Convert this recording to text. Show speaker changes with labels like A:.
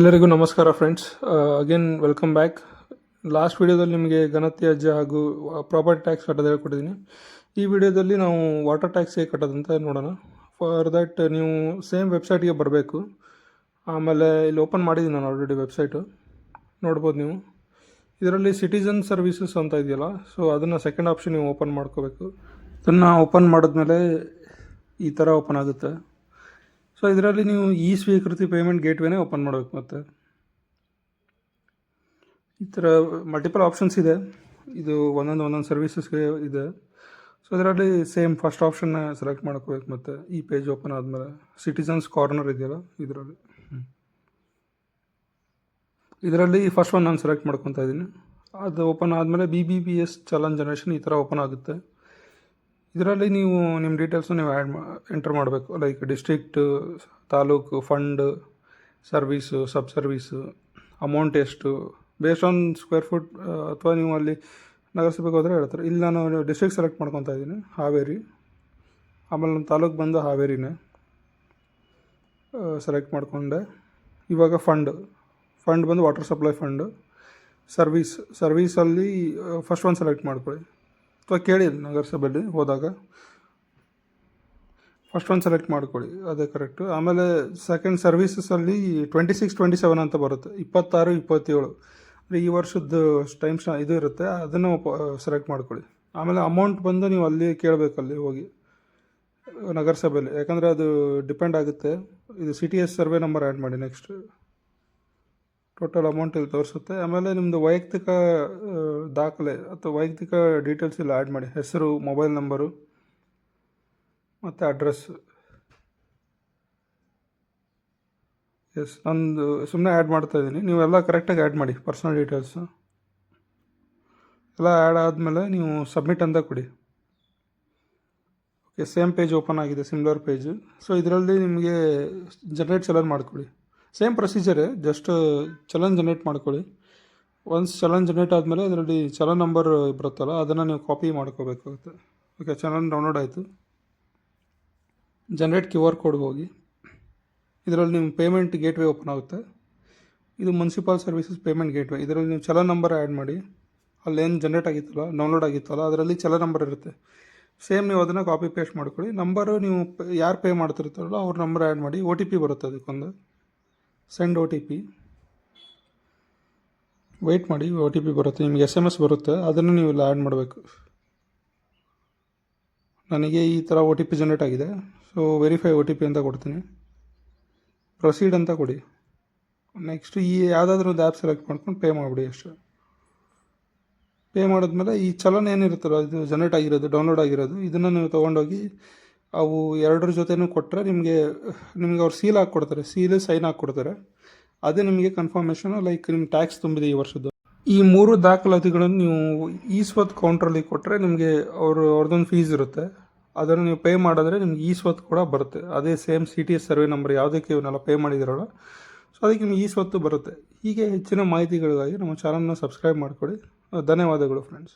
A: ಎಲ್ಲರಿಗೂ ನಮಸ್ಕಾರ friends. Again welcome back. Last ವಿಡಿಯೋದಲ್ಲಿ ನಿಮಗೆ ಘನತ್ಯಾಜ್ಯ ಹಾಗೂ ಪ್ರಾಪರ್ಟಿ ಟ್ಯಾಕ್ಸ್ ಕಟ್ಟೋದು ಹೇಳ್ಕೊಟ್ಟಿದ್ದೀನಿ. ಈ ವಿಡಿಯೋದಲ್ಲಿ ನಾವು ವಾಟರ್ ಟ್ಯಾಕ್ಸ್ ಹೇಗೆ ಕಟ್ಟೋದಂತ ನೋಡೋಣ. ಫಾರ್ ದ್ಯಾಟ್ ನೀವು ಸೇಮ್ ವೆಬ್ಸೈಟ್ಗೆ ಬರಬೇಕು. ಆಮೇಲೆ ಇಲ್ಲಿ ಓಪನ್ ಮಾಡಿದ್ದೀನಿ ನಾನು ಆಲ್ರೆಡಿ ವೆಬ್ಸೈಟು, ನೋಡ್ಬೋದು ನೀವು. ಇದರಲ್ಲಿ ಸಿಟಿಜನ್ ಸರ್ವಿಸಸ್ ಅಂತ ಇದೆಯಲ್ಲ, ಸೊ ಅದನ್ನು ಸೆಕೆಂಡ್ ಆಪ್ಷನ್ ನೀವು ಓಪನ್ ಮಾಡ್ಕೋಬೇಕು. ಅದನ್ನು ಓಪನ್ ಮಾಡಿದ್ಮೇಲೆ ಈ ಥರ ಓಪನ್ ಆಗುತ್ತೆ. ಸೊ ಇದರಲ್ಲಿ ನೀವು ಈ ಸ್ವೀಕೃತಿ ಪೇಮೆಂಟ್ ಗೇಟ್ವೇನೇ ಓಪನ್ ಮಾಡಬೇಕು. ಮತ್ತು ಈ ಥರ ಮಲ್ಟಿಪಲ್ ಆಪ್ಷನ್ಸ್ ಇದೆ. ಇದು ಒಂದೊಂದು ಸರ್ವಿಸಸ್ಗೆ ಇದೆ. ಸೊ ಇದರಲ್ಲಿ ಸೇಮ್ ಫಸ್ಟ್ ಆಪ್ಷನ್ನ ಸೆಲೆಕ್ಟ್ ಮಾಡ್ಕೋಬೇಕು. ಮತ್ತು ಈ ಪೇಜ್ ಓಪನ್ ಆದಮೇಲೆ ಸಿಟಿಜನ್ಸ್ ಕಾರ್ನರ್ ಇದೆಯಲ್ಲ, ಇದರಲ್ಲಿ ಫಸ್ಟ್ ಒನ್ ನಾನು ಸೆಲೆಕ್ಟ್ ಮಾಡ್ಕೊತಾ ಇದ್ದೀನಿ. ಅದು ಓಪನ್ ಆದಮೇಲೆ BBPS ಚಲನ್ ಜನರೇಷನ್ ಈ ಥರ ಓಪನ್ ಆಗುತ್ತೆ. ಇದರಲ್ಲಿ ನೀವು ನಿಮ್ಮ ಡೀಟೇಲ್ಸು ನೀವು ಎಂಟರ್ ಮಾಡಬೇಕು. Like district, taluk, fund, service, sub service, amount ಎಷ್ಟು, ಬೇಸ್ಡ್ ಆನ್ ಸ್ಕ್ವೇರ್ ಫುಟ್. ಅಥವಾ ನೀವು ಅಲ್ಲಿ ನಗರಸಭೆಗೆ ಹೋದರೆ ಹೇಳ್ತಾರೆ. ಇಲ್ಲಿ ನಾನು ಡಿಸ್ಟ್ರಿಕ್ಟ್ ಸೆಲೆಕ್ಟ್ ಮಾಡ್ಕೊತಾ ಇದ್ದೀನಿ, ಹಾವೇರಿ. ಆಮೇಲೆ ನಮ್ಮ ತಾಲೂಕು ಬಂದು ಹಾವೇರಿನೇ ಸೆಲೆಕ್ಟ್ ಮಾಡಿಕೊಂಡೆ. ಇವಾಗ ಫಂಡ್ ಬಂದು ವಾಟರ್ ಸಪ್ಲೈ ಫಂಡು. ಸರ್ವೀಸಲ್ಲಿ ಫಸ್ಟ್ ಒನ್ ಸೆಲೆಕ್ಟ್ ಮಾಡ್ಕೊಳ್ಳಿ, ಅಥವಾ ಕೇಳಿ ನಗರಸಭೆಯಲ್ಲಿ ಹೋದಾಗ ಫಸ್ಟ್ ಒನ್ ಸೆಲೆಕ್ಟ್ ಮಾಡ್ಕೊಳ್ಳಿ, ಅದೇ ಕರೆಕ್ಟು. ಆಮೇಲೆ ಸೆಕೆಂಡ್ ಸರ್ವೀಸಸಲ್ಲಿ 26-27 ಅಂತ ಬರುತ್ತೆ. 26-27 ಈ ವರ್ಷದ ಟೈಮ್ಸ್ ಇದು ಇರುತ್ತೆ, ಅದನ್ನು ಸೆಲೆಕ್ಟ್ ಮಾಡ್ಕೊಳ್ಳಿ. ಆಮೇಲೆ ಅಮೌಂಟ್ ಬಂದು ನೀವು ಅಲ್ಲಿ ಕೇಳಬೇಕಲ್ಲಿ ಹೋಗಿ ನಗರಸಭೆಯಲ್ಲಿ, ಯಾಕಂದರೆ ಅದು ಡಿಪೆಂಡ್ ಆಗುತ್ತೆ. ಇದು CTS ಸರ್ವೆ ನಂಬರ್ ಆ್ಯಡ್ ಮಾಡಿ. ನೆಕ್ಸ್ಟ್ ಟೋಟಲ್ ಅಮೌಂಟ್ ಇಲ್ಲಿ ತೋರಿಸುತ್ತೆ. ಆಮೇಲೆ ನಿಮ್ಮದು ವೈಯಕ್ತಿಕ ದಾಖಲೆ ಅಥವಾ ವೈಯಕ್ತಿಕ ಡೀಟೇಲ್ಸ್ ಇಲ್ಲಿ ಆ್ಯಡ್ ಮಾಡಿ. ಹೆಸರು, ಮೊಬೈಲ್ ನಂಬರು ಮತ್ತು ಅಡ್ರೆಸ್. ಎಸ್, ನಂದು ಸುಮ್ಮನೆ ಆ್ಯಡ್ ಮಾಡ್ತಾಯಿದ್ದೀನಿ. ನೀವೆಲ್ಲ ಕರೆಕ್ಟಾಗಿ ಆ್ಯಡ್ ಮಾಡಿ ಪರ್ಸನಲ್ ಡೀಟೇಲ್ಸು ಎಲ್ಲ ಆ್ಯಡ್ ಆದಮೇಲೆ ನೀವು ಸಬ್ಮಿಟ್ ಅಂತ ಕೊಡಿ. ಓಕೆ, ಸೇಮ್ ಪೇಜ್ ಓಪನ್ ಆಗಿದೆ, ಸಿಮಿಲರ್ ಪೇಜು. ಸೊ ಇದರಲ್ಲಿ ನಿಮಗೆ ಜನರೇಟ್ ಚಲನ್ ಮಾಡ್ಕೊಳ್ಳಿ. ಸೇಮ್ ಪ್ರೊಸೀಜರೇ, ಜಸ್ಟ್ ಚಲನ್ ಜನರೇಟ್ ಮಾಡ್ಕೊಳ್ಳಿ. ಒನ್ಸ್ ಚಲನ್ ಜನರೇಟ್ ಆದಮೇಲೆ ಅದರಲ್ಲಿ ಚಲನ್ ನಂಬರ್ ಬರುತ್ತಲ್ಲ, ಅದನ್ನು ನೀವು ಕಾಪಿ ಮಾಡ್ಕೋಬೇಕಾಗುತ್ತೆ. ಓಕೆ, ಚಲನ್ ಡೌನ್ಲೋಡ್ ಆಯಿತು. ಜನರೇಟ್ QR ಕೋಡ್ಗೆ ಹೋಗಿ ಇದರಲ್ಲಿ ನಿಮ್ಮ ಪೇಮೆಂಟ್ ಗೇಟ್ವೇ ಓಪನ್ ಆಗುತ್ತೆ. ಇದು ಮುನ್ಸಿಪಲ್ ಸರ್ವಿಸಸ್ ಪೇಮೆಂಟ್ ಗೇಟ್ವೇ. ಇದರಲ್ಲಿ ನೀವು ಚಲನ್ ನಂಬರ್ ಆ್ಯಡ್ ಮಾಡಿ. ಅಲ್ಲೇನು ಜನರೇಟ್ ಆಗಿತ್ತಲ್ಲ, ಡೌನ್ಲೋಡ್ ಆಗಿತ್ತಲ್ಲ, ಅದರಲ್ಲಿ ಚಲನ್ ನಂಬರ್ ಇರುತ್ತೆ. ಸೇಮ್ ನೀವು ಅದನ್ನು ಕಾಪಿ ಪೇಸ್ಟ್ ಮಾಡ್ಕೊಳ್ಳಿ. ನಂಬರು ನೀವು ಯಾರು ಪೇ ಮಾಡ್ತಿರ್ತಾರಲ್ಲ ಅವ್ರ ನಂಬರ್ ಆ್ಯಡ್ ಮಾಡಿ. OTP ಬರುತ್ತೆ ಅದಕ್ಕೊಂದು, ಸೆಂಡ್ OTP. ವೆಯ್ಟ್ ಮಾಡಿ, OTP ಬರುತ್ತೆ ನಿಮಗೆ, SMS ಬರುತ್ತೆ, ಅದನ್ನು ನೀವು ಇಲ್ಲಿ ಆ್ಯಡ್ ಮಾಡಬೇಕು. ನನಗೆ ಈ ಥರ OTP ಜನರೇಟ್ ಆಗಿದೆ. ಸೊ ವೆರಿಫೈ OTP ಅಂತ ಕೊಡ್ತೀನಿ. ಪ್ರೊಸೀಡ್ ಅಂತ ಕೊಡಿ. ನೆಕ್ಸ್ಟ್ ಈ ಯಾವುದಾದ್ರೂ ಒಂದು ಆ್ಯಪ್ ಸೆಲೆಕ್ಟ್ ಮಾಡ್ಕೊಂಡು ಪೇ ಮಾಡಿಬಿಡಿ ಅಷ್ಟು. ಪೇ ಮಾಡಿದ್ಮೇಲೆ ಈ ಚಲನ್ ಏನಿರುತ್ತಲ್ಲ, ಇದು ಜನರೇಟ್ ಆಗಿರೋದು, ಡೌನ್ಲೋಡ್ ಆಗಿರೋದು, ಇದನ್ನು ನೀವು ತೊಗೊಂಡೋಗಿ ಅವು ಎರಡರ ಜೊತೆನೂ ಕೊಟ್ಟರೆ ನಿಮಗೆ ಅವ್ರು ಸೀಲ್ ಹಾಕ್ಕೊಡ್ತಾರೆ, ಸೈನ್ ಹಾಕ್ಕೊಡ್ತಾರೆ. ಅದೇ ನಿಮಗೆ ಕನ್ಫರ್ಮೇಷನು, ಲೈಕ್ ನಿಮ್ಮ ಟ್ಯಾಕ್ಸ್ ತುಂಬಿದೆ ಈ ವರ್ಷದ್ದು. ಈ 3 ದಾಖಲಾತಿಗಳನ್ನು ನೀವು ಈ-ಸ್ವತ್ ಕೌಂಟ್ರಲ್ಲಿ ಕೊಟ್ಟರೆ ನಿಮಗೆ ಅವ್ರದ್ದೊಂದು ಫೀಸ್ ಇರುತ್ತೆ. ಅದನ್ನು ನೀವು ಪೇ ಮಾಡಿದ್ರೆ ನಿಮ್ಗೆ ಈ-ಸ್ವತ್ ಕೂಡ ಬರುತ್ತೆ. ಅದೇ ಸೇಮ್ CTS ಸರ್ವೆ ನಂಬರ್ ಯಾವುದಕ್ಕೆ ಇವನ್ನೆಲ್ಲ ಪೇ ಮಾಡಿದಿರಲ್ಲ, ಸೊ ಅದಕ್ಕೆ ನಿಮ್ಗೆ ಈ-ಸ್ವತ್ತು ಬರುತ್ತೆ. ಹೀಗೆ ಹೆಚ್ಚಿನ ಮಾಹಿತಿಗಳಿಗಾಗಿ ನಮ್ಮ ಚಾನಲ್ನ ಸಬ್ಸ್ಕ್ರೈಬ್ ಮಾಡ್ಕೊಳ್ಳಿ. ಧನ್ಯವಾದಗಳು ಫ್ರೆಂಡ್ಸ್.